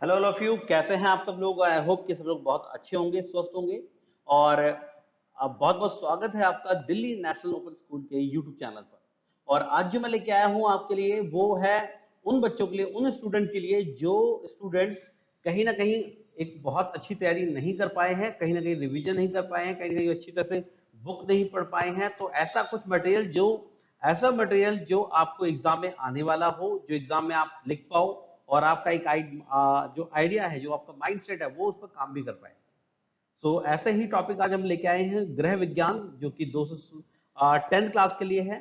Hello all of you, कैसे हैं आप सब लोग। आई होप कि सब लोग बहुत अच्छे होंगे, स्वस्थ होंगे। और बहुत बहुत स्वागत है आपका दिल्ली नेशनल ओपन स्कूल के यूट्यूब चैनल पर। और आज जो मैं लेके आया हूं आपके लिए वो है उन बच्चों के लिए, उन स्टूडेंट के लिए जो स्टूडेंट्स कहीं ना कहीं एक बहुत अच्छी तैयारी नहीं कर पाए हैं, कहीं ना कहीं रिवीजन नहीं कर पाए हैं, कहीं ना कहीं अच्छी तरह से बुक नहीं पढ़ पाए हैं। तो ऐसा मटेरियल जो आपको एग्जाम में आने वाला हो, जो एग्जाम में आप लिख पाओ और आपका एक जो आइडिया है, जो आपका माइंडसेट है, वो उस पर काम भी कर पाए। ऐसे ही टॉपिक आज हम लेके आए हैं, गृह विज्ञान, जो कि 10th क्लास के लिए है।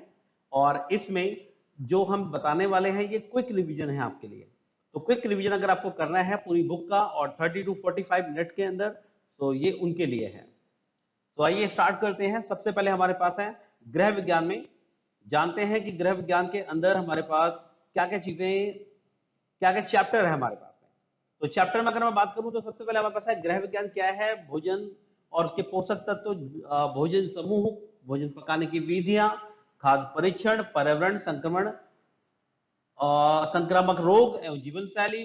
और इसमें जो हम बताने वाले हैं ये क्विक रिवीजन है आपके लिए। तो क्विक रिवीजन अगर आपको करना है पूरी बुक का और 30 to 45 मिनट के अंदर, तो ये उनके लिए है। तो आइए स्टार्ट करते हैं। सबसे पहले हमारे पास है गृह विज्ञान में, जानते हैं कि गृह विज्ञान के अंदर हमारे पास क्या क्या चीजें, क्या क्या चैप्टर है हमारे पास में। तो चैप्टर में अगर मैं बात करूं तो सबसे पहले हमारे पास है गृह विज्ञान क्या है, भोजन और उसके पोषक तत्व, भोजन समूह, भोजन पकाने की विधियां, खाद्य परीक्षण, पर्यावरण संक्रमण, संक्रामक रोग एवं जीवन शैली,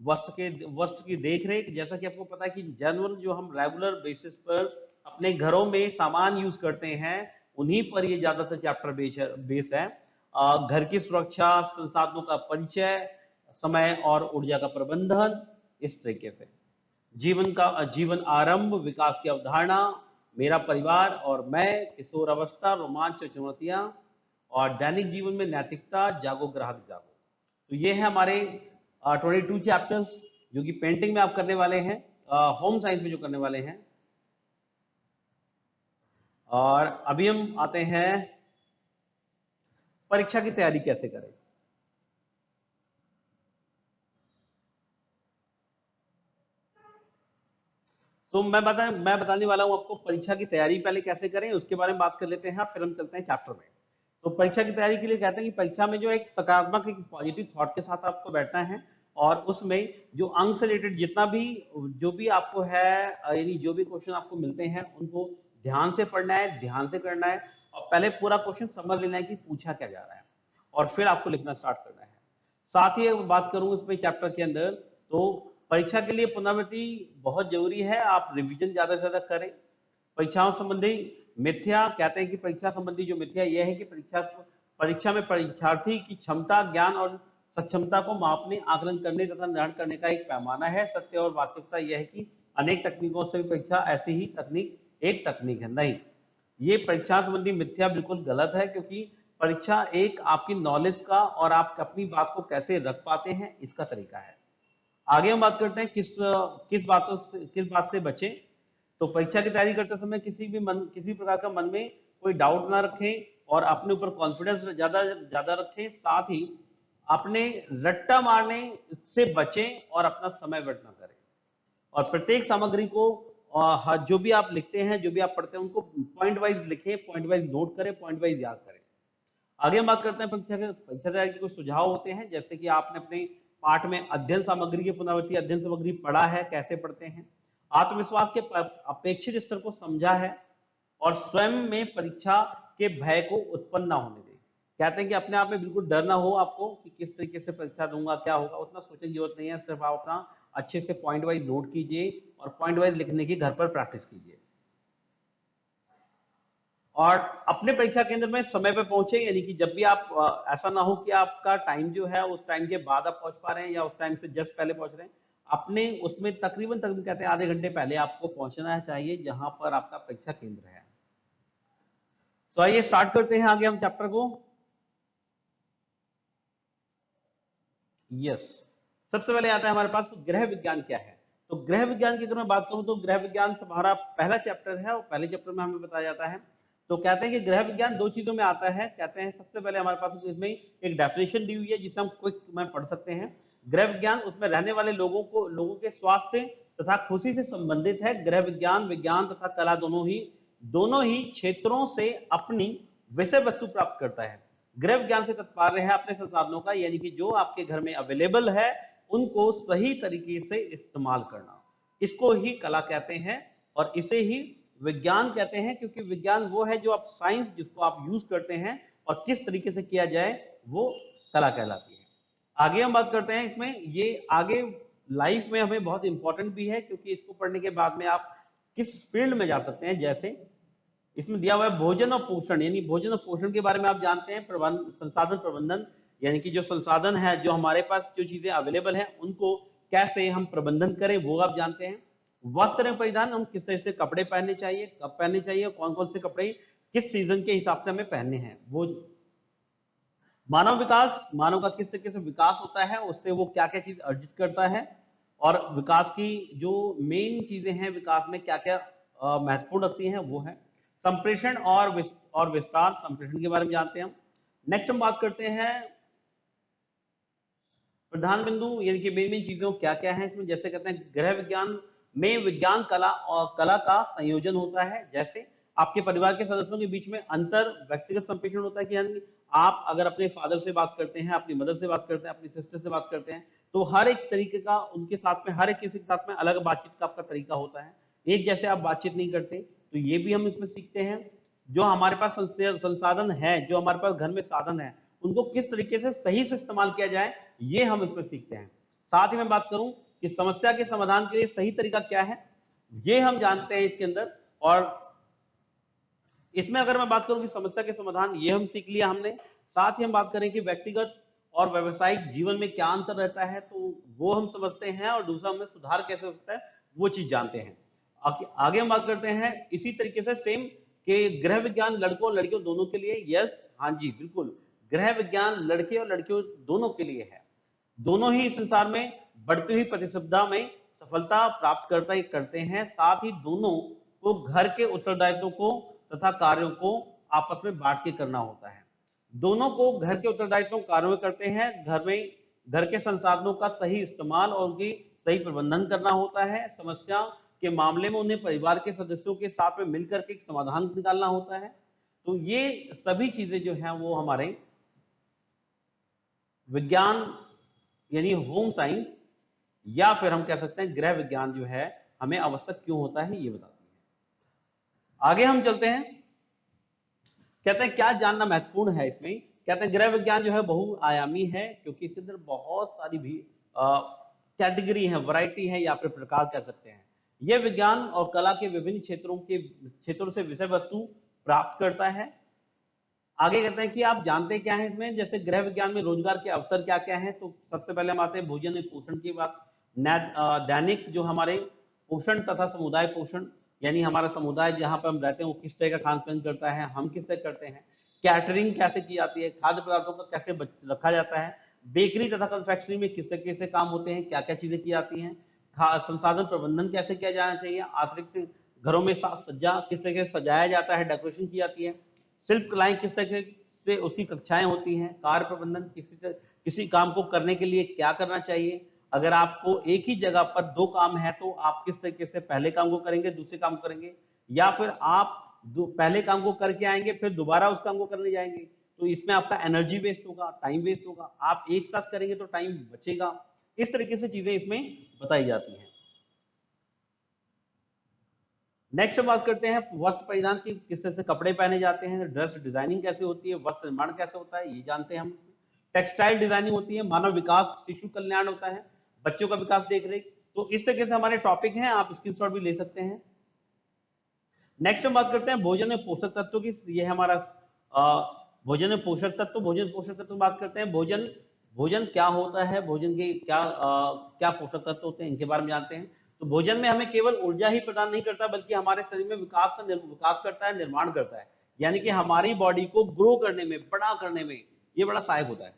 वस्त्र की देखरेख। जैसा कि आपको पता है कि जनरल जो हम रेगुलर बेसिस पर अपने घरों में सामान यूज करते हैं, उन्हीं पर ये ज्यादातर चैप्टर बेस है। घर की सुरक्षा, संसाधनों का परिचय, समय और ऊर्जा का प्रबंधन, इस तरीके से जीवन आरंभ, विकास की अवधारणा, मेरा परिवार और मैं, किशोर अवस्था, रोमांच और चुनौतियां, और दैनिक जीवन में नैतिकता, जागो ग्राहक जागो। तो ये है हमारे 22 चैप्टर्स जो कि पेंटिंग में आप करने वाले हैं, होम साइंस में जो करने वाले हैं। और अभी हम आते हैं परीक्षा की तैयारी कैसे करें। तो मैं बताने वाला हूं आपको परीक्षा की तैयारी पहले कैसे करें, उसके बारे में बात कर लेते हैं, फिर हम चलते हैं चैप्टर में। तो परीक्षा की तैयारी के लिए कहते हैं कि परीक्षा में जो एक सकारात्मक, एक पॉजिटिव थॉट के साथ आपको बैठना है। और उसमें जो अंक से रिलेटेड जितना भी, जो भी आपको है, यानी जो भी क्वेश्चन आपको मिलते हैं उनको ध्यान से पढ़ना है, ध्यान से करना है। और पहले पूरा क्वेश्चन समझ लेना है कि पूछा क्या जा रहा है, और फिर आपको लिखना स्टार्ट करना है। साथ ही बात करूं इसमें चैप्टर के अंदर, तो परीक्षा के लिए पुनरावृत्ति बहुत जरूरी है, आप रिवीजन ज्यादा से ज्यादा करें। परीक्षाओं संबंधी मिथ्या, कहते हैं कि परीक्षा संबंधी जो मिथ्या यह है कि परीक्षा में परीक्षार्थी की क्षमता, ज्ञान और सक्षमता को मापने, आकलन करने तथा निर्धारण करने का एक पैमाना है। सत्य और वास्तविकता यह है कि अनेक तकनीकों से भी परीक्षा ऐसी ही तकनीक एक तकनीक है, नहीं। ये परीक्षा संबंधी मिथ्या बिल्कुल गलत है, क्योंकि परीक्षा एक आपकी नॉलेज का और आप अपनी बात को कैसे रख पाते हैं इसका तरीका है। आगे हम बात करते हैं किस बात से बचें। तो परीक्षा की तैयारी करते समय किसी प्रकार का मन में कोई डाउट ना रखें और अपने ऊपर कॉन्फिडेंस ज्यादा ज्यादा रखें। साथ ही अपने रट्टा मारने से बचें और अपना समय व्यर्थ ना करें। और प्रत्येक सामग्री को, जो भी आप लिखते हैं, जो भी आप पढ़ते हैं, उनको पॉइंट वाइज लिखें, पॉइंट वाइज नोट करें, पॉइंट वाइज याद करें। आगे हम बात करते हैं परीक्षा तैयारी के कुछ सुझाव होते हैं, जैसे कि आपने अपने पाठ में अध्ययन सामग्री की पुनरावृत्ति, अध्ययन सामग्री पढ़ा है, कैसे पढ़ते हैं, आत्मविश्वास के अपेक्षित स्तर को समझा है, और स्वयं में परीक्षा के भय को उत्पन्न ना होने दें। कहते हैं कि अपने आप में बिल्कुल डर ना हो आपको कि किस तरीके से परीक्षा दूंगा, क्या होगा, उतना सोचने की जरूरत नहीं है। सिर्फ आप अपना अच्छे से पॉइंट वाइज नोट कीजिए और पॉइंट वाइज लिखने की घर पर प्रैक्टिस कीजिए। और अपने परीक्षा केंद्र में समय पे पहुंचे, यानी कि जब भी आप, ऐसा ना हो कि आपका टाइम जो है उस टाइम के बाद आप पहुंच पा रहे हैं या उस टाइम से जस्ट पहले पहुंच रहे हैं। अपने उसमें तकरीबन तकरीबन कहते हैं आधे घंटे पहले आपको पहुंचना चाहिए जहां पर आपका परीक्षा केंद्र है। सो आइए स्टार्ट करते हैं आगे हम चैप्टर को। यस, सबसे पहले आता है हमारे पास गृह विज्ञान क्या है। तो गृह विज्ञान की अगर मैं बात करूं तो गृह विज्ञान हमारा पहला चैप्टर है, और पहले चैप्टर में हमें बताया जाता है। तो कहते हैं कि गृह विज्ञान दो चीजों में आता है। कहते हैं सबसे पहले हमारे पास इसमें एक डेफिनेशन दी हुई है जिसे हम क्विक में पढ़ सकते हैं। गृह विज्ञान उसमें रहने वाले लोगों के स्वास्थ्य तथा खुशी से संबंधित है। गृह विज्ञान विज्ञान तथा कला दोनों ही क्षेत्रों से अपनी विषय वस्तु प्राप्त करता है। गृह विज्ञान से तात्पर्य है अपने संसाधनों का, यानी कि जो आपके घर में अवेलेबल है उनको सही तरीके से इस्तेमाल करना, इसको ही कला कहते हैं। और इसे ही विज्ञान कहते हैं, क्योंकि विज्ञान वो है जो आप साइंस जिसको आप यूज करते हैं और किस तरीके से किया जाए वो कला कहलाती है। आगे हम बात करते हैं इसमें, ये आगे लाइफ में हमें बहुत इंपॉर्टेंट भी है, क्योंकि इसको पढ़ने के बाद में आप किस फील्ड में जा सकते हैं। जैसे इसमें दिया हुआ है भोजन और पोषण, यानी भोजन और पोषण के बारे में आप जानते हैं। संसाधन प्रबंधन, यानी कि जो संसाधन है, जो हमारे पास जो चीजें अवेलेबल हैं, उनको कैसे हम प्रबंधन करें वो आप जानते हैं। वस्त्र एवं परिधान, हम किस तरह से कपड़े पहनने चाहिए, कब पहनने चाहिए, कौन कौन से कपड़े किस सीजन के हिसाब से हमें पहनने हैं वो। मानव विकास, मानव का किस तरीके से विकास होता है, उससे वो क्या क्या चीज अर्जित करता है, और विकास की जो मेन चीजें हैं विकास में क्या क्या महत्वपूर्ण रखती हैं वो है। संप्रेषण और विस्तार, संप्रेषण के बारे में जानते हैं हम। नेक्स्ट हम बात करते हैं प्रधान बिंदु, यानी कि मेन मेन चीजों क्या क्या है इसमें। जैसे कहते हैं गृह विज्ञान में विज्ञान कला और कला का संयोजन होता है। जैसे आपके परिवार के सदस्यों के बीच में अंतर व्यक्तिगत संप्रेषण होता है, कि यानी आप अगर अपने फादर से बात करते हैं, अपनी मदर से बात करते हैं, अपनी सिस्टर से बात करते हैं, तो हर एक तरीके का उनके साथ में, हर एक किसी के साथ में अलग बातचीत का आपका तरीका होता है, एक जैसे आप बातचीत नहीं करते। तो ये भी हम इसमें सीखते हैं। जो हमारे पास संसाधन है, जो हमारे पास घर में साधन है, उनको किस तरीके से सही से इस्तेमाल किया जाए, ये हम इसमें सीखते हैं। साथ ही मैं बात करूं कि समस्या के समाधान के लिए सही तरीका क्या है, ये हम जानते हैं इसके अंदर। और इसमें अगर मैं बात करूं कि समस्या के समाधान, ये हम सीख लिया हमने। साथ ही हम बात करें कि व्यक्तिगत और व्यावसायिक जीवन में क्या अंतर रहता है, तो वो हम समझते हैं, और दूसरा हमें सुधार कैसे हो सकता है वो चीज जानते हैं। आगे हम बात करते हैं इसी तरीके से सेम, कि गृह विज्ञान लड़कों और लड़कियों दोनों के लिए। यस, हाँ जी बिल्कुल, गृह विज्ञान लड़के और लड़कियों दोनों के लिए है। दोनों ही संसार में बढ़ती हुई प्रतिस्पर्धा में सफलता प्राप्त करते हैं। साथ ही दोनों को घर के उत्तरदायित्वों को तथा कार्यों को आपस में बांट के करना होता है। दोनों को घर के उत्तरदायित्वों कार्यों में करते हैं। घर के संसाधनों का सही इस्तेमाल और उनकी सही प्रबंधन करना होता है। समस्या के मामले में उन्हें परिवार के सदस्यों के साथ में मिलकर के एक समाधान निकालना होता है। तो ये सभी चीजें जो है वो हमारे विज्ञान, यानी होम साइंस, या फिर हम कह सकते हैं गृह विज्ञान जो है हमें आवश्यक क्यों होता है, ये बताती है। आगे हम चलते हैं, कहते हैं क्या जानना महत्वपूर्ण है इसमें। कहते हैं गृह विज्ञान जो है बहुआयामी है, क्योंकि इसके अंदर बहुत सारी भी कैटेगरी है, वैरायटी है, या फिर प्रकार कह सकते हैं। यह विज्ञान और कला के विभिन्न क्षेत्रों से विषय वस्तु प्राप्त करता है। आगे कहते हैं कि आप जानते क्या है इसमें। जैसे गृह विज्ञान में रोजगार के अवसर क्या क्या हैं, तो सबसे पहले हम आते हैं भोजन और पोषण की बात। दैनिक जो हमारे पोषण तथा समुदाय पोषण, यानी हमारा समुदाय जहां पर हम रहते हैं वो किस तरह का खान पान करता है, हम किस तरह करते हैं। कैटरिंग कैसे की जाती है, खाद्य पदार्थों का कैसे रखा जाता है। बेकरी तथा कन्फेक्शनरी में किस तरीके से काम होते हैं, क्या क्या चीजें की जाती हैं। संसाधन प्रबंधन कैसे किया जाना चाहिए। अतिरिक्त घरों में साज सज्जा किस तरीके से सजाया जाता है, डेकोरेशन की जाती है। शिल्प कलाएं किस तरह से उसकी कक्षाएं होती हैं। कार्य प्रबंधन, किसी काम को करने के लिए क्या करना चाहिए। अगर आपको एक ही जगह पर दो काम है, तो आप किस तरीके से पहले काम को करेंगे, दूसरे काम को करेंगे, या फिर आप पहले काम को करके आएंगे फिर दोबारा उस काम को करने जाएंगे। तो इसमें आपका एनर्जी वेस्ट होगा, टाइम वेस्ट होगा। आप एक साथ करेंगे तो टाइम बचेगा। इस तरीके से चीजें इसमें बताई जाती हैं। नेक्स्ट हम बात करते हैं वस्त्र परिधान की, किस तरह से कपड़े पहने जाते हैं। ड्रेस डिजाइनिंग कैसे होती है, वस्त्र निर्माण कैसे होता है, ये जानते हैं हम। टेक्सटाइल डिजाइनिंग होती है। मानव विकास, शिशु कल्याण होता है, बच्चों का विकास देख रेख। तो इस तरीके से हमारे टॉपिक हैं, आप स्क्रीनशॉट भी ले सकते हैं। नेक्स्ट हम बात करते हैं भोजन में पोषक तत्वों की। ये है हमारा भोजन में पोषक तत्व। भोजन पोषक तत्व बात करते हैं। भोजन भोजन क्या होता है, भोजन के क्या पोषक तत्व होते हैं, इनके बारे में जानते हैं। तो भोजन में हमें केवल ऊर्जा ही प्रदान नहीं करता, बल्कि हमारे शरीर में विकास करता है, निर्माण करता है। यानी कि हमारी बॉडी को ग्रो करने में, बड़ा करने में ये बड़ा सहायक होता है।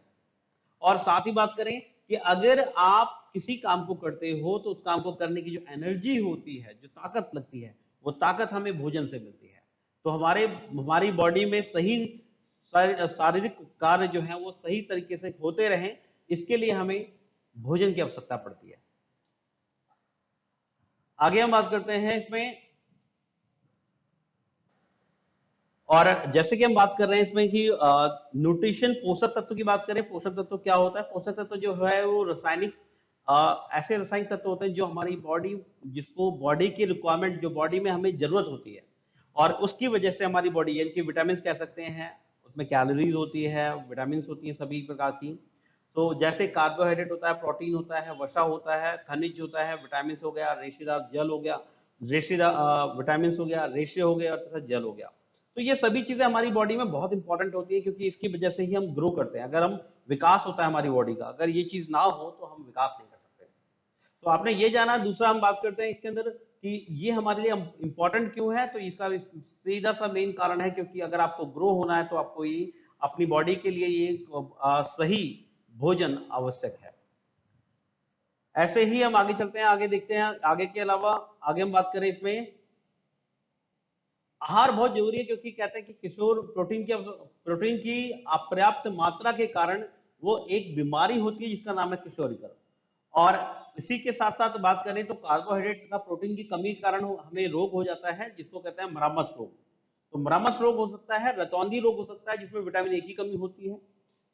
और साथ ही बात करें कि अगर आप किसी काम को करते हो, तो उस काम को करने की जो एनर्जी होती है, जो ताकत लगती है, वो ताकत हमें भोजन से मिलती है। तो हमारी बॉडी में सही शारीरिक कार्य जो है वो सही तरीके से होते रहें, इसके लिए हमें भोजन की आवश्यकता पड़ती है। आगे हम बात करते हैं इसमें, और जैसे कि हम बात कर रहे हैं इसमें कि न्यूट्रिशन, पोषक तत्व की बात करें। पोषक तत्व क्या होता है। पोषक तत्व जो है वो रासायनिक ऐसे रासायनिक तत्व होते हैं जो हमारी बॉडी, जिसको बॉडी की रिक्वायरमेंट, जो बॉडी में हमें जरूरत होती है, और उसकी वजह से हमारी बॉडी, यानी कि विटामिन कह सकते हैं, उसमें कैलोरीज होती है, विटामिन होती है सभी प्रकार की। तो जैसे कार्बोहाइड्रेट होता है, प्रोटीन होता है, वसा होता है, खनिज होता है, विटामिन हो गया, रेशेदार जल हो गया, रेशेदार विटामिन हो गया, रेशे हो गया और तथा जल हो गया। तो ये सभी चीजें हमारी बॉडी में बहुत इंपॉर्टेंट होती है, क्योंकि इसकी वजह से ही हम ग्रो करते हैं। अगर हम विकास होता है हमारी बॉडी का, अगर ये चीज ना हो तो हम विकास नहीं कर सकते। तो आपने ये जाना। दूसरा हम बात करते हैं इसके अंदर कि ये हमारे लिए इंपॉर्टेंट क्यों है। तो इसका सीधा सा मेन कारण है, क्योंकि अगर आपको ग्रो होना है तो आपको ये अपनी बॉडी के लिए ये सही भोजन आवश्यक है। ऐसे ही हम आगे चलते हैं, आगे देखते हैं। आगे के अलावा आगे हम बात करें इसमें, आहार बहुत जरूरी है, क्योंकि कहते हैं कि किशोर प्रोटीन की अपर्याप्त मात्रा के कारण वो एक बीमारी होती है जिसका नाम है किशोरीकरण। और इसी के साथ साथ बात करें तो कार्बोहाइड्रेट तथा प्रोटीन की कमी के कारण हमें रोग हो जाता है, जिसको कहते हैं मरामस रोग। तो मरामस रोग हो सकता है, रतौंधी रोग हो सकता है जिसमें विटामिन ए की कमी होती है।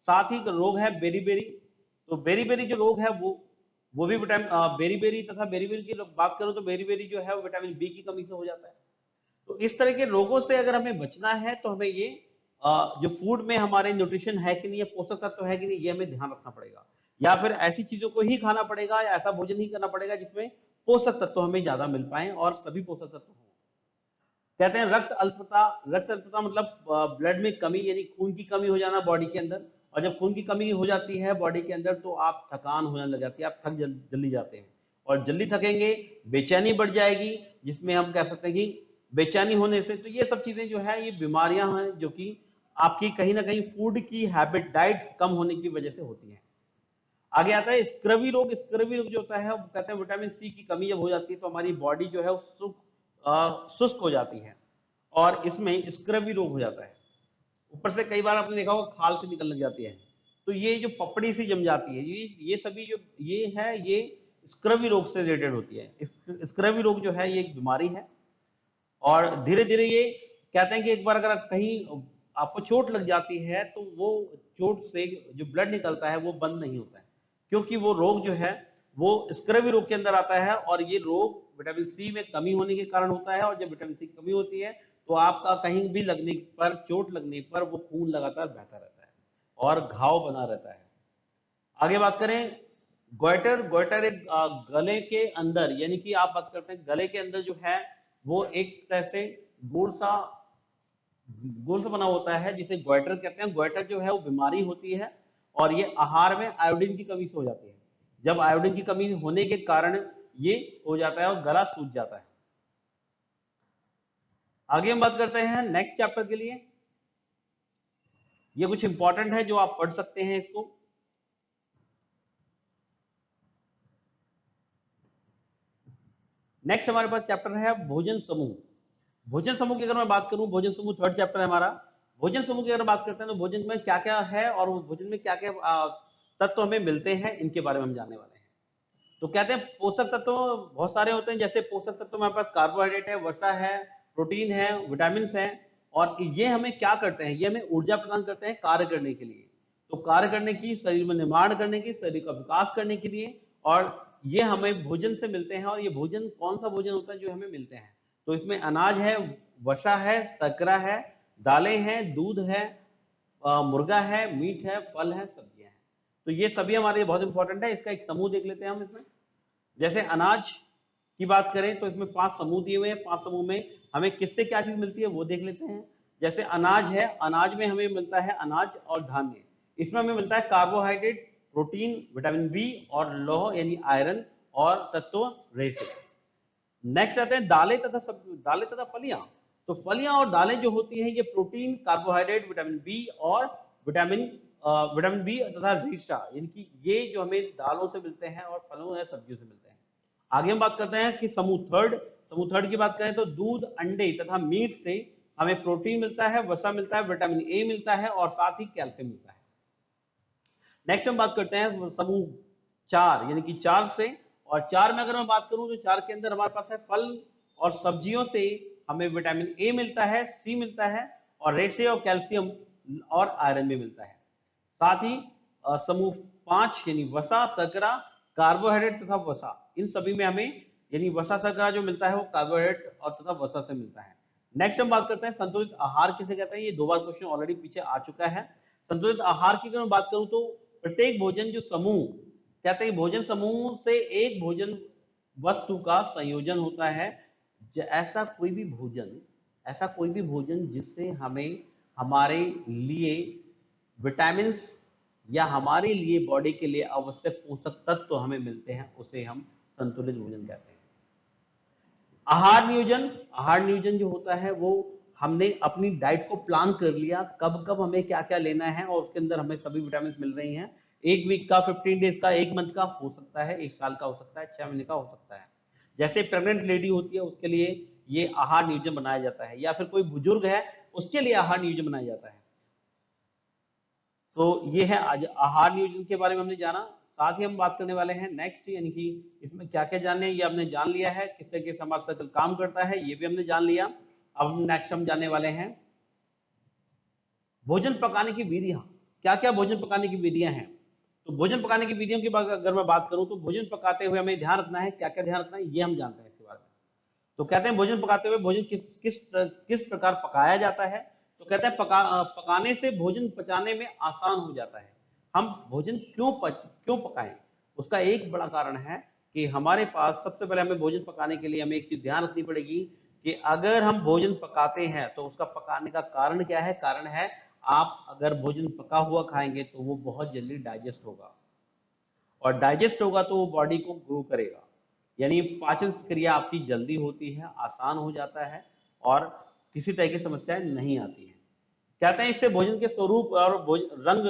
साथ ही रोग है बेरी बेरी। तो बेरी बेरी जो रोग है वो भी विटामिन बेरी बेरी तथा बेरी बेरी की बात करूं तो बेरी बेरी जो है वो विटामिन बी की कमी से हो जाता है। तो इस तरह के रोगों से अगर हमें बचना है तो हमें ये जो फूड में हमारे न्यूट्रिशन है कि नहीं, ये पोषक तत्व है कि नहीं, ये हमें ध्यान रखना पड़ेगा। या फिर ऐसी चीजों को ही खाना पड़ेगा या ऐसा भोजन ही करना पड़ेगा जिसमें पोषक तत्व हमें ज्यादा मिल पाए और सभी पोषक तत्व हो। कहते हैं रक्त अल्पता। रक्त अल्पता मतलब ब्लड में कमी, यानी खून की कमी हो जाना बॉडी के अंदर। और जब खून की कमी हो जाती है बॉडी के अंदर तो आप थकान होने लग जाती है, आप थक जल्दी जाते हैं। और जल्दी थकेंगे, बेचैनी बढ़ जाएगी, जिसमें हम कह सकते हैं कि बेचैनी होने से, तो ये सब चीजें जो है ये बीमारियां हैं जो कि आपकी कहीं ना कहीं फूड की हैबिट, डाइट कम होने की वजह से होती है। आगे आता है स्क्रवी रोग। स्क्रवी रोग जो होता है वो कहते हैं विटामिन सी की कमी जब हो जाती है तो हमारी बॉडी जो है वो सुस्त हो जाती है और इसमें स्क्रवी रोग हो जाता है। ऊपर से कई बार आपने देखा होगा खाल से निकल लग जाती है, तो ये जो पपड़ी सी जम जाती है, ये सभी जो ये है ये स्क्रवी रोग से रिलेटेड होती है। स्क्रवी रोग जो है ये एक बीमारी है और धीरे धीरे ये कहते हैं कि एक बार अगर कहीं आपको चोट लग जाती है तो वो चोट से जो ब्लड निकलता है वो बंद नहीं होता है, क्योंकि वो रोग जो है वो स्क्रवी रोग के अंदर आता है। और ये रोग विटामिन सी में कमी होने के कारण होता है, और जब विटामिन सी की कमी होती है तो आपका कहीं भी लगने पर, चोट लगने पर वो खून लगातार बहता रहता है और घाव बना रहता है। आगे बात करें गोइटर। गोइटर एक गले के अंदर, यानी कि आप बात करते हैं गले के अंदर जो है वो एक तरह से गोल सा गोल सा बना होता है जिसे गोइटर कहते हैं। गोइटर जो है वो बीमारी होती है और ये आहार में आयोडीन की कमी से हो जाती है। जब आयोडीन की कमी होने के कारण ये हो जाता है और गला सूज जाता है। आगे हम बात करते हैं नेक्स्ट चैप्टर के लिए। ये कुछ इंपॉर्टेंट है जो आप पढ़ सकते हैं इसको। नेक्स्ट हमारे पास चैप्टर है भोजन समूह। भोजन समूह की अगर मैं बात करूं, भोजन समूह थर्ड चैप्टर है हमारा। भोजन समूह की अगर बात करते हैं तो भोजन में क्या क्या है और भोजन में क्या क्या तत्व हमें मिलते हैं, इनके बारे में हम जानने वाले हैं। तो कहते हैं पोषक तत्व बहुत सारे होते हैं। जैसे पोषक तत्व हमारे पास कार्बोहाइड्रेट है, वसा है, प्रोटीन है, विटामिन है। और ये हमें क्या करते हैं, ये हमें ऊर्जा प्रदान करते हैं कार्य करने के लिए। तो कार्य करने की, शरीर में निर्माण करने की, शरीर का विकास करने के लिए। और ये हमें भोजन से मिलते हैं। और ये भोजन कौन सा भोजन होता है जो हमें मिलते हैं, तो इसमें अनाज है, वसा है, शर्करा है, दालें हैं, दूध है, मुर्गा है, मीट है, फल है, सब्जियां हैं। तो ये सभी हमारे लिए बहुत इंपॉर्टेंट है। इसका एक समूह देख लेते हैं हम इसमें। जैसे अनाज की बात करें तो इसमें 5 समूह दिए हुए हैं। 5 समूह में हमें किससे क्या चीज मिलती है वो देख लेते हैं। जैसे अनाज है, अनाज में हमें मिलता है अनाज और धान्य। इसमें हमें मिलता है कार्बोहाइड्रेट, प्रोटीन, विटामिन बी और लौह यानी आयरन और तत्व रेशे। नेक्स्ट आते हैं दालें तथा फलियां। तो फलियां और दालें जो होती हैं ये प्रोटीन, कार्बोहाइड्रेट, विटामिन बी और विटामिन विटामिन बी तथा रेशा, यानी कि ये जो हमें दालों से मिलते हैं और फलों या सब्जियों से मिलते हैं। आगे हम बात करते हैं कि समूह थर्ड की बात करें तो दूध, अंडे तथा मीट से हमें प्रोटीन मिलता है, वसा मिलता है, विटामिन ए मिलता है और साथ ही कैल्शियम मिलता है। नेक्स्ट हम बात करते हैं समूह 4 यानी कि 4 से। और 4 में अगर मैं बात करूं तो 4 के अंदर हमारे पास है फल और सब्जियों से हमें विटामिन ए मिलता है, सी मिलता है और रेशे और कैल्शियम और आयरन भी मिलता है। साथ ही समूह 5 यानी वसा, शर्करा, कार्बोहाइड्रेट तथा वसा, इन सभी में हमें यानी वसा शर्करा जो मिलता है वो कार्बोहाइड्रेट और तथा वसा से मिलता है। नेक्स्ट हम बात करते हैं संतुलित आहार किसे कहते हैं। ये 2 बार क्वेश्चन ऑलरेडी पीछे आ चुका है। संतुलित आहार की अगर मैं बात करूं तो प्रत्येक भोजन जो समूह, कहते हैं भोजन समूह से एक भोजन वस्तु का संयोजन होता है। ऐसा कोई भी भोजन, ऐसा कोई भी भोजन जिससे हमें हमारे लिए विटामिन्स या हमारे लिए बॉडी के लिए आवश्यक पोषक तत्व तो हमें मिलते हैं, उसे हम संतुलित भोजन कहते हैं। आहार नियोजन जो होता है वो हमने अपनी डाइट को प्लान कर लिया, कब कब हमें क्या क्या लेना है और उसके अंदर हमें सभी विटामिन मिल रही हैं। एक वीक का, 15 डेज का, एक मंथ का हो सकता है, एक साल का हो सकता है, 6 महीने का हो सकता है। जैसे प्रेग्नेंट लेडी होती है उसके लिए ये आहार नियोजन बनाया जाता है, या फिर कोई बुजुर्ग है उसके लिए आहार नियोजन बनाया जाता है। तो ये है आज आहार नियोजन के बारे में हमने जाना। साथ ही हम बात करने वाले हैं नेक्स्ट, यानी कि इसमें क्या क्या जानने, ये हमने जान लिया है, किस तरीके से हमारा सर्कल काम करता है ये भी हमने जान लिया। अब नेक्स्ट हम जानने वाले हैं भोजन पकाने की विधियां। क्या क्या भोजन पकाने की विधियां हैं? तो भोजन पकाने की विधियों की अगर मैं बात करूं तो भोजन पकाते हुए हमें ध्यान रखना है, क्या क्या ध्यान रखना है ये हम जानते हैं इसके बारे में। तो कहते हैं भोजन पकाते हुए भोजन किस किस किस प्रकार पकाया जाता है। तो कहते हैं पकाने से भोजन पचाने में आसान हो जाता है। हम भोजन क्यों पकाएं? उसका एक बड़ा कारण है कि हमारे पास सबसे पहले हमें भोजन पकाने के लिए हमें एक चीज ध्यान रखनी पड़ेगी कि अगर हम भोजन पकाते हैं तो उसका पकाने का कारण क्या है? कारण है आप अगर भोजन पका हुआ खाएंगे तो वो बहुत जल्दी डाइजेस्ट होगा, और डाइजेस्ट होगा तो वो बॉडी को ग्रो करेगा, यानी पाचन क्रिया आपकी जल्दी होती है, आसान हो जाता है और किसी तरह की समस्याएं नहीं आती हैं। कहते हैं इससे भोजन के स्वरूप और रंग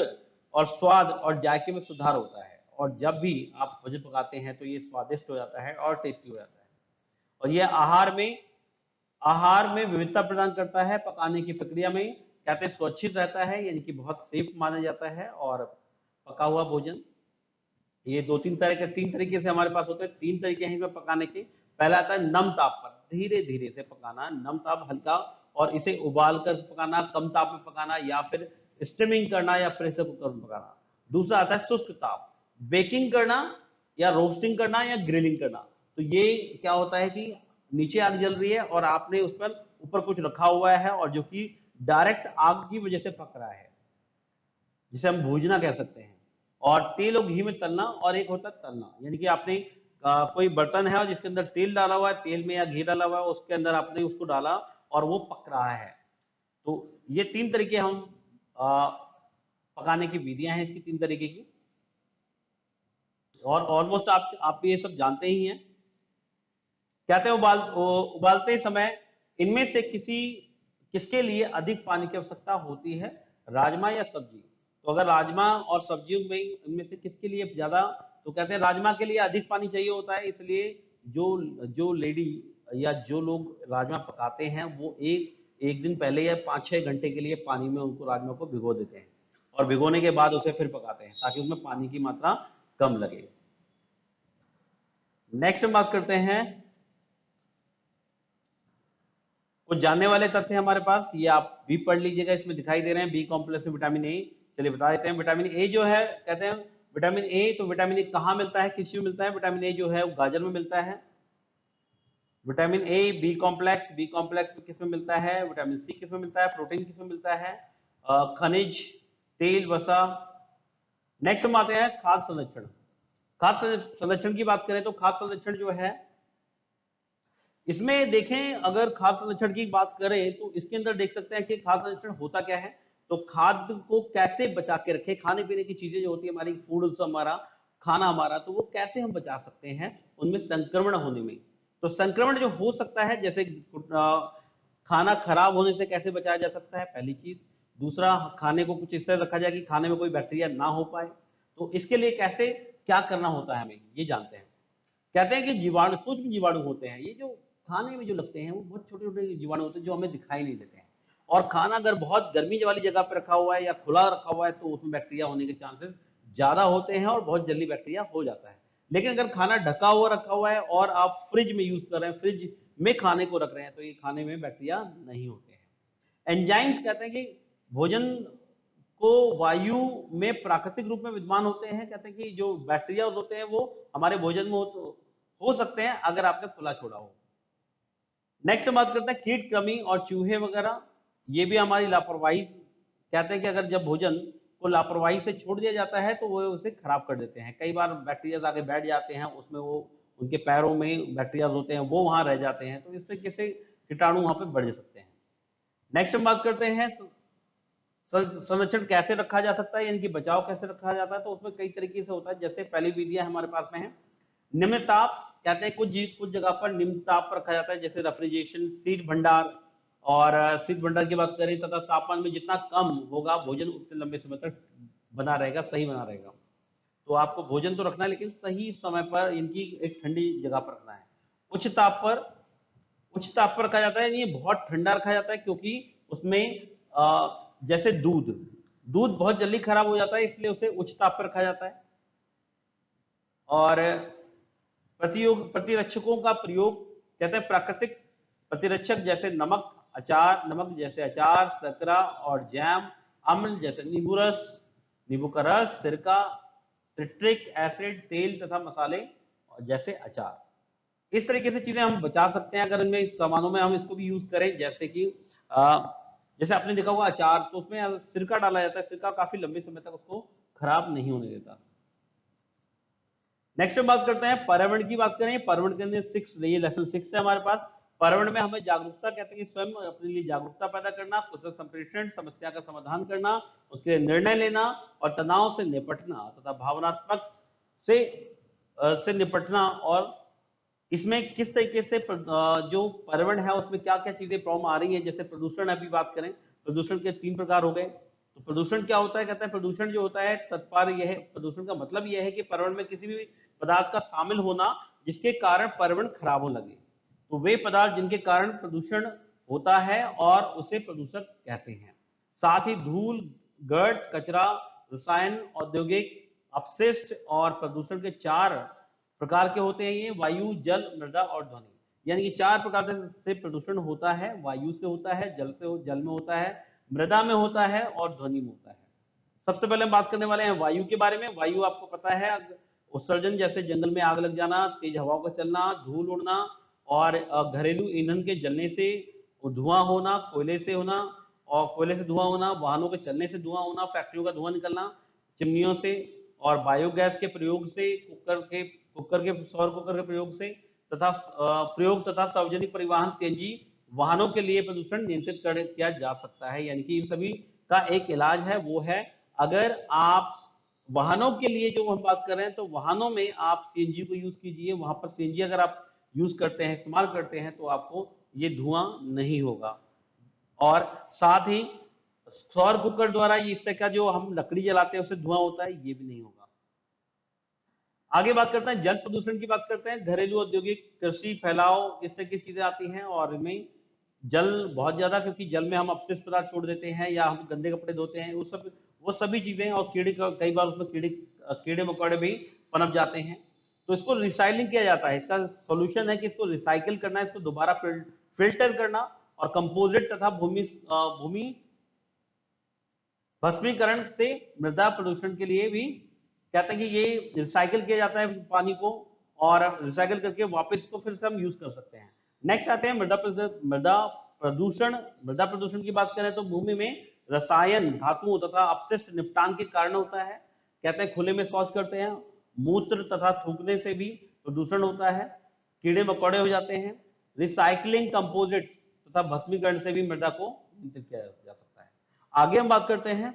और स्वाद और जायके में सुधार होता है, और जब भी आप भोजन पकाते हैं तो ये स्वादिष्ट हो जाता है और टेस्टी हो जाता है। और ये आहार में विविधता प्रदान करता है। पकाने की प्रक्रिया में कहते हैं सुरक्षित रहता है, यानी कि बहुत सेफ माना जाता है। और पका हुआ भोजन ये तीन तरीके से हमारे पास होते हैं, तीन तरीके हैं इसमें पकाने के। पहला आता है नम ताप पर धीरे धीरे से पकाना, नम ताप हल्का, और इसे उबाल कर पकाना, कम ताप में पकाना, या फिर स्टीमिंग करना या प्रेशर कुकर में पकाना। दूसरा आता है शुष्क ताप, बेकिंग करना या रोस्टिंग करना या ग्रिलिंग करना। तो ये क्या होता है कि नीचे आग जल रही है और आपने उस पर ऊपर कुछ रखा हुआ है और जो कि डायरेक्ट आग की वजह से पक रहा है, जिसे हम भूजना कह सकते हैं। और तेल और घी में तलना, और एक होता है तलना, यानी कि आपने कोई बर्तन है और जिसके अंदर तेल डाला हुआ है, तेल में या घी डाला हुआ है, उसके अंदर आपने उसको डाला और वो पक रहा है। तो ये तीन तरीके हम पकाने की विधियां हैं इसकी, तीन तरीके की, और ऑलमोस्ट आप ये सब जानते ही हैं। कहते हैं उबालते समय इनमें से किसके लिए अधिक पानी की आवश्यकता होती है, राजमा या सब्जी? तो अगर राजमा और सब्जियों में इनमें से किसके लिए ज्यादा, तो कहते हैं राजमा के लिए अधिक पानी चाहिए होता है, इसलिए जो जो लेडी या जो लोग राजमा पकाते हैं वो एक एक दिन पहले या 5-6 घंटे के लिए पानी में उनको राजमा को भिगो देते हैं, और भिगोने के बाद उसे फिर पकाते हैं ताकि उसमें पानी की मात्रा कम लगे। नेक्स्ट हम बात करते हैं कुछ जानने वाले तथ्य हमारे पास, ये आप भी पढ़ लीजिएगा, इसमें दिखाई दे रहे हैं। बी कॉम्प्लेक्स में विटामिन ए, चलिए बता देते हैं। विटामिन ए जो है, कहते हैं विटामिन ए, तो विटामिन ए कहाँ मिलता है, किस में मिलता है? विटामिन ए जो है वो गाजर में मिलता है। विटामिन ए, बी कॉम्प्लेक्स में किस में मिलता है? विटामिन सी किस में मिलता है? प्रोटीन किस में मिलता है? खनिज, तेल, वसा। नेक्स्ट हम आते हैं खाद्य संरक्षण। खाद्य संरक्षण की बात करें तो खाद्य संरक्षण जो है, इसमें देखें अगर खाद्य संरक्षण की बात करें तो इसके अंदर देख सकते हैं कि खाद्य संरक्षण होता क्या है। तो खाद्य को कैसे बचा के रखें, खाने पीने की चीजें जो होती है हमारी, फूड हमारा, खाना हमारा, तो वो कैसे हम बचा सकते हैं उनमें संक्रमण होने में। तो संक्रमण जो हो सकता है, जैसे खाना खराब होने से कैसे बचाया जा सकता है, पहली चीज। दूसरा, खाने को कुछ इस तरह रखा जाए कि खाने में कोई बैक्टीरिया ना हो पाए, तो इसके लिए कैसे क्या करना होता है हमें ये जानते हैं। कहते हैं कि जीवाणु, सूक्ष्म जीवाणु होते हैं, ये जो खाने में जो लगते हैं वो बहुत छोटे छोटे जीवाणु होते हैं जो हमें दिखाई नहीं देते हैं। और खाना अगर बहुत गर्मी वाली जगह पर रखा हुआ है या खुला रखा हुआ है तो उसमें बैक्टीरिया होने के चांसेस ज्यादा होते हैं और बहुत जल्दी बैक्टीरिया हो जाता है। लेकिन अगर खाना ढका हुआ रखा हुआ है और आप फ्रिज में यूज कर रहे हैं, फ्रिज में खाने को रख रहे हैं, तो ये खाने में बैक्टीरिया नहीं होते हैं। एंजाइम्स कहते हैं कि भोजन को वायु में प्राकृतिक रूप में विद्यमान होते हैं। कहते हैं कि जो बैक्टीरिया होते हैं वो हमारे भोजन में हो सकते हैं अगर आपने खुला छोड़ा हो। नेक्स्ट बात करते हैं कीट, कृमि और चूहे वगैरह, ये भी हमारी लापरवाही। कहते हैं कि अगर जब भोजन को लापरवाही से छोड़ दिया जाता है तो वो उसे खराब कर देते हैं। कई बार बैक्टीरिया आके बैठ जाते हैं, उसमें वो उनके पैरों में बैक्टीरिया होते हैं, वो वहां रह जाते हैं, तो इस तरीके से कीटाणु वहां पे बढ़ सकते हैं। नेक्स्ट हम बात करते हैं संरक्षण कैसे रखा जा सकता है, यानी कि बचाव कैसे रखा जाता है। तो उसमें कई तरीके से होता है, जैसे पहली विधियां हमारे पास में है निम्न ताप, कहते हैं कुछ जगह पर निम्न ताप पर रखा जाता है, जैसे रेफ्रिजरेशन, शीत भंडार। और शीत भंडार की बात करें तथा तापमान में जितना कम होगा भोजन उतने लंबे समय तक बना रहेगा, सही बना रहेगा। तो आपको भोजन तो रखना है लेकिन सही समय पर इनकी एक ठंडी जगह पर रखना है। उच्च ताप पर उच्च ताप पर रखा जाता है, ये बहुत ठंडा रखा जाता है क्योंकि उसमें जैसे दूध दूध बहुत जल्दी खराब हो जाता है, इसलिए उसे उच्च ताप पर रखा जाता है। और प्रतिरक्षकों का प्रयोग, कहते हैं प्राकृतिक प्रतिरक्षक जैसे नमक जैसे अचार, शर्करा और जैम, अम्ल जैसे नींबू रस, नींबू का रस, सिरका, सिट्रिक एसिड, तेल तथा मसाले और जैसे अचार। इस तरीके से चीजें हम बचा सकते हैं अगर इनमें सामानों में हम इसको भी यूज करें। जैसे कि जैसे आपने देखा होगा अचार, तो उसमें सिरका डाला जाता है, सिरका काफी लंबे समय तक उसको खराब नहीं होने देता। नेक्स्ट हम बात करते हैं पर्यावरण की। बात करें पर्यावरण के अंदर 6, ये लेसन 6 है हमारे पास। पर्यावरण में हमें जागरूकता, कहते हैं कि स्वयं अपने लिए जागरूकता पैदा करना, कुशल संप्रेषण, समस्या का समाधान करना, उसके निर्णय लेना और तनाव से निपटना तथा भावनात्मक से निपटना। और इसमें किस तरीके से जो पर्यावरण है उसमें क्या क्या चीजें प्रॉब्लम आ रही है, जैसे प्रदूषण अभी बात करें, प्रदूषण के 3 प्रकार हो गए। तो प्रदूषण क्या होता है, कहते हैं प्रदूषण जो होता है तत्पर यह है, प्रदूषण का मतलब यह है कि पर्यावरण में किसी भी पदार्थ का शामिल होना जिसके कारण पर्यावरण खराब हो लगे। तो वे पदार्थ जिनके कारण प्रदूषण होता है और उसे प्रदूषण कहते हैं। साथ ही धूल, गर्द, कचरा, रसायन, औद्योगिक अपशिष्ट और प्रदूषण के 4 प्रकार के होते हैं, ये वायु, जल, मृदा और ध्वनि। यानी कि 4 प्रकार से प्रदूषण होता है। वायु से होता है, जल में होता है, मृदा में होता है और ध्वनि में होता है। सबसे पहले हम बात करने वाले हैं वायु के बारे में। वायु आपको पता है उत्सर्जन, जैसे जंगल में आग लग जाना, तेज हवाओं का चलना, धूल उड़ना और घरेलू ईंधन के जलने से धुआं होना, कोयले से होना और कोयले से धुआं होना, वाहनों के चलने से धुआं होना, फैक्ट्रियों का धुआं निकलना, चिमनियों से और बायोगैस के प्रयोग से, सौर कुकर के प्रयोग से तथा प्रयोग तथा सार्वजनिक परिवहन सीएनजी वाहनों के लिए प्रदूषण नियंत्रित किया जा सकता है। यानी कि इन सभी का एक इलाज है, वो है अगर आप वाहनों के लिए जो हम बात कर रहे हैं तो वाहनों में आप सीएनजी को यूज कीजिए। वहां पर सीएनजी अगर आप यूज करते हैं, इस्तेमाल करते हैं, तो आपको ये धुआं नहीं होगा। और साथ ही सौर कुकर द्वारा इस तरह का जो हम लकड़ी जलाते हैं उससे धुआं होता है, ये भी नहीं होगा। आगे बात करते हैं जल प्रदूषण की। बात करते हैं घरेलू, औद्योगिक, कृषि, फैलाव, इस तरह की चीजें आती हैं। और इनमें जल बहुत ज्यादा, क्योंकि जल में हम अपशिष्ट पदार्थ छोड़ देते हैं या हम गंदे कपड़े धोते हैं, वो सभी चीजें। और कीड़े, कई बार उसमें कीड़े मकोड़े भी पनप जाते हैं। तो इसको रिसाइकलिंग किया जाता है। इसका सोल्यूशन है कि इसको रिसाइकिल करना, इसको दोबारा फिल्टर करना और कंपोजिट तथा भूमि भस्मीकरण से मृदा प्रदूषण के लिए भी, कहते हैं कि ये रिसाइकिल किया जाता है पानी को, और रिसाइकिल करके वापस को फिर से हम यूज कर सकते हैं। नेक्स्ट आते हैं मृदा प्रदूषण की बात करें तो भूमि में रसायन, धातुओं तथा अपशिष्ट निपटान के कारण होता है। कहते हैं खुले में शौच करते हैं, मूत्र तथा थूकने से भी प्रदूषण होता है, कीड़े मकोड़े हो जाते हैं। रिसाइकलिंग, कंपोजिट तथा भस्मीकरण से भी मृदा को नियंत्रित किया जा सकता है। आगे हम बात करते हैं,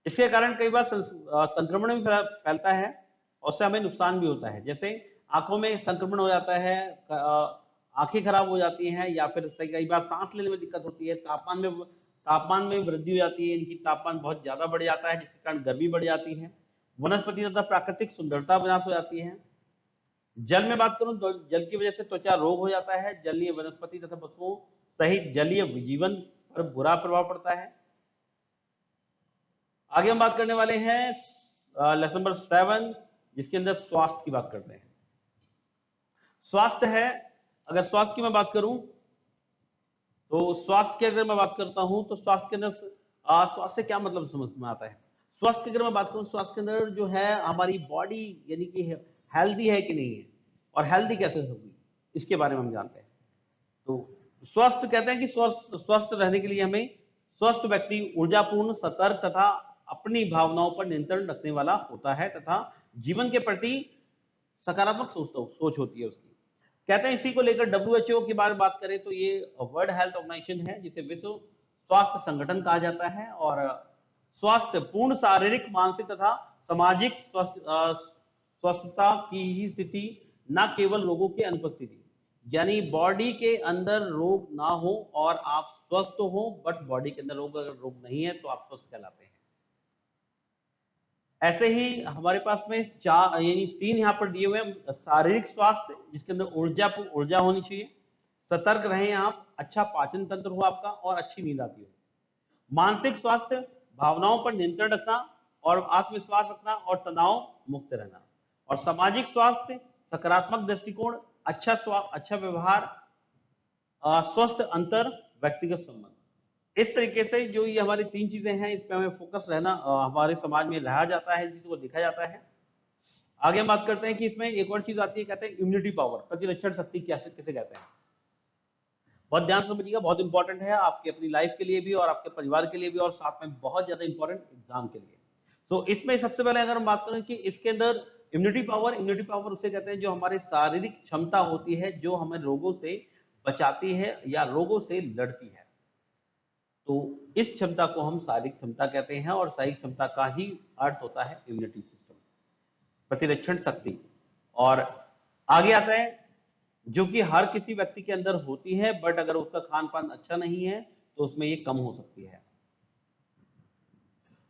इसके कारण कई बार संक्रमण भी फैलता है और उससे हमें नुकसान भी होता है। जैसे आंखों में संक्रमण हो जाता है, आंखें खराब हो जाती हैं, या फिर कई बार सांस लेने में दिक्कत होती है। तापमान में वृद्धि हो जाती है, इनकी तापमान बहुत ज्यादा बढ़ जाता है जिसके कारण गर्मी बढ़ जाती है। वनस्पति तथा प्राकृतिक सुंदरता विनाश हो जाती है। जल में बात करूं तो जल की वजह से त्वचा रोग हो जाता है। जलीय वनस्पति तथा पशुओं सहित जलीय जीवन पर बुरा प्रभाव पड़ता है। आगे हम बात करने वाले हैं लेसन नंबर 7, जिसके अंदर स्वास्थ्य की बात करते हैं। स्वास्थ्य है, अगर स्वास्थ्य की मैं बात करूं तो स्वास्थ्य की अगर मैं बात करता हूं तो स्वास्थ्य के अंदर स्वास्थ्य से क्या मतलब समझ में आता है। स्वास्थ्य की अगर मैं बात करूं, स्वास्थ्य के अंदर जो है हमारी बॉडी यानी कि हेल्दी है कि नहीं है, और हेल्दी कैसे होगी, इसके बारे में हम जानते हैं। तो स्वस्थ, कहते हैं कि स्वस्थ रहने के लिए हमें स्वस्थ व्यक्ति ऊर्जापूर्ण, सतर्क तथा अपनी भावनाओं पर नियंत्रण रखने वाला होता है तथा जीवन के प्रति सकारात्मक सोच होती है उसकी। कहते हैं इसी को लेकर डब्ल्यूएचओ के बारे में बात करें तो ये वर्ल्ड हेल्थ ऑर्गेनाइजेशन है जिसे विश्व स्वास्थ्य संगठन कहा जाता है, और स्वास्थ्य पूर्ण शारीरिक, मानसिक तथा सामाजिक स्वस्थता की ही स्थिति, न केवल रोगों की अनुपस्थिति। यानी बॉडी के अंदर रोग ना हो और आप स्वस्थ हो, बट बॉडी के अंदर रोग, अगर रोग नहीं है तो आप स्वस्थ कहलाते हैं। ऐसे ही हमारे पास में चार यानी तीन यहाँ पर दिए हुए हैं। शारीरिक स्वास्थ्य जिसके अंदर ऊर्जा होनी चाहिए, सतर्क रहें आप, अच्छा पाचन तंत्र हो आपका और अच्छी नींद आती हो। मानसिक स्वास्थ्य, भावनाओं पर नियंत्रण रखना और आत्मविश्वास रखना और तनाव मुक्त रहना। और सामाजिक स्वास्थ्य, सकारात्मक दृष्टिकोण, अच्छा व्यवहार, स्वस्थ अंतर, व्यक्तिगत संबंध। इस तरीके से जो ये हमारी तीन चीजें हैं, इस पे हमें फोकस रहना, हमारे समाज में रहा जाता है, चीजों को देखा जाता है। आगे हम बात करते हैं कि इसमें एक और चीज आती है, कहते हैं इम्यूनिटी पावर, प्रतिरक्षण शक्ति किसे कहते हैं। बहुत ध्यान से समझिएगा, बहुत इंपॉर्टेंट है आपके अपनी लाइफ के लिए भी और आपके परिवार के लिए भी, और साथ में बहुत ज्यादा इंपॉर्टेंट एग्जाम के लिए। तो इसमें सबसे पहले अगर हम बात करें कि इसके अंदर इम्यूनिटी पावर उसे कहते हैं जो हमारे शारीरिक क्षमता होती है, जो हमें रोगों से बचाती है या रोगों से लड़ती है। तो इस क्षमता को हम शारीरिक क्षमता कहते हैं, और शारीरिक क्षमता का ही अर्थ होता है इम्यूनिटी सिस्टम, प्रतिरक्षण शक्ति। और आगे आता है जो कि हर किसी व्यक्ति के अंदर होती है, बट अगर उसका खान पान अच्छा नहीं है तो उसमें ये कम हो सकती है।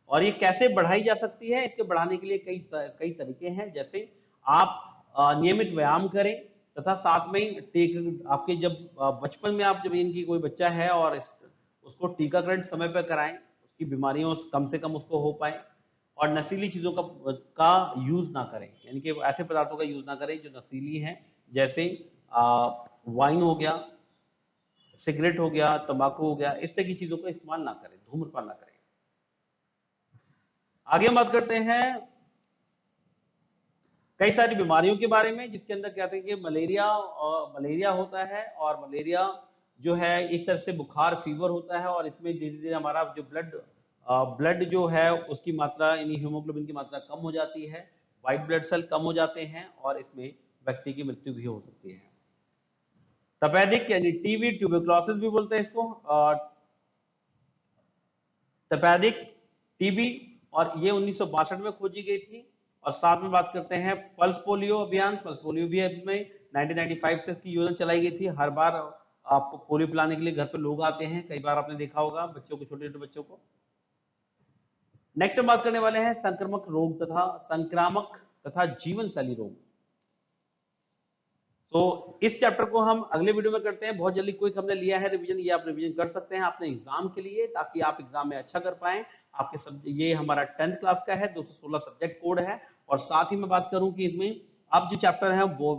और ये कैसे बढ़ाई जा सकती है, इसके बढ़ाने के लिए कई तरीके हैं। जैसे आप नियमित व्यायाम करें तथा साथ में आपके जब बचपन में आप जब इनकी कोई बच्चा है और उसको टीकाकरण समय पर कराएं, उसकी बीमारियों कम से कम उसको हो पाए। और नशीली चीजों का यूज ना करें, यानी कि ऐसे पदार्थों का यूज ना करें जो नशीली हैं, जैसे वाइन हो गया, सिगरेट हो गया, तंबाकू हो गया, इस तरह की चीजों का इस्तेमाल ना करें, धूम्रपान ना करें। आगे हम बात करते हैं कई सारी बीमारियों के बारे में, जिसके अंदर कहते हैं कि मलेरिया होता है, और मलेरिया जो है एक तरह से बुखार, फीवर होता है, और इसमें धीरे धीरे हमारा जो ब्लड जो है उसकी मात्रा, यानी हीमोग्लोबिन की मात्रा कम हो जाती है, व्हाइट ब्लड सेल कम हो जाते हैं, और इसमें व्यक्ति की मृत्यु भी हो सकती है। तपेदिक यानी टीबी, ट्यूबरक्लोसिस भी बोलते हैं इसको, तपेदिक, टीबी, और ये 1962 में खोजी गई थी। और साथ में बात करते हैं पल्स पोलियो अभियान, पल्स पोलियो भी इसमें 1995 से इसकी योजना चलाई गई थी। हर बार आपको पोलियो पिलाने के लिए घर पे लोग आते हैं, कई बार आपने देखा होगा बच्चों को, छोटे छोटे बच्चों को। नेक्स्ट हम बात करने वाले हैं संक्रामक तथा जीवन शैली रोग। तो इस चैप्टर को हम अगले वीडियो में करते हैं। बहुत जल्दी क्विक हमने लिया है रिवीजन, ये आप रिवीजन कर सकते हैं अपने एग्जाम के लिए, ताकि आप एग्जाम में अच्छा कर पाए। ये हमारा 10th क्लास का है, 216 सब्जेक्ट कोड है। और साथ ही मैं बात करूं कि इसमें अब जो चैप्टर है वो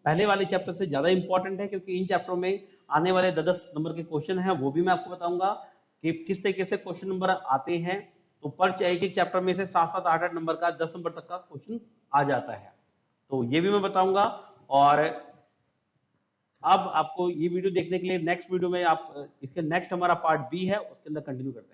पहले वाले चैप्टर से ज्यादा इंपॉर्टेंट है, क्योंकि इन चैप्टरों में आने वाले 10 नंबर के क्वेश्चन है, वो भी मैं आपको बताऊंगा कि किस तरीके से क्वेश्चन नंबर आते हैं। तो पर एक चैप्टर में से 7-7, 8-8 नंबर का 10 नंबर तक का क्वेश्चन आ जाता है, तो ये भी मैं बताऊंगा। और अब आपको ये वीडियो देखने के लिए नेक्स्ट वीडियो में आप इसके नेक्स्ट हमारा पार्ट बी है, उसके अंदर कंटिन्यू करते हैं।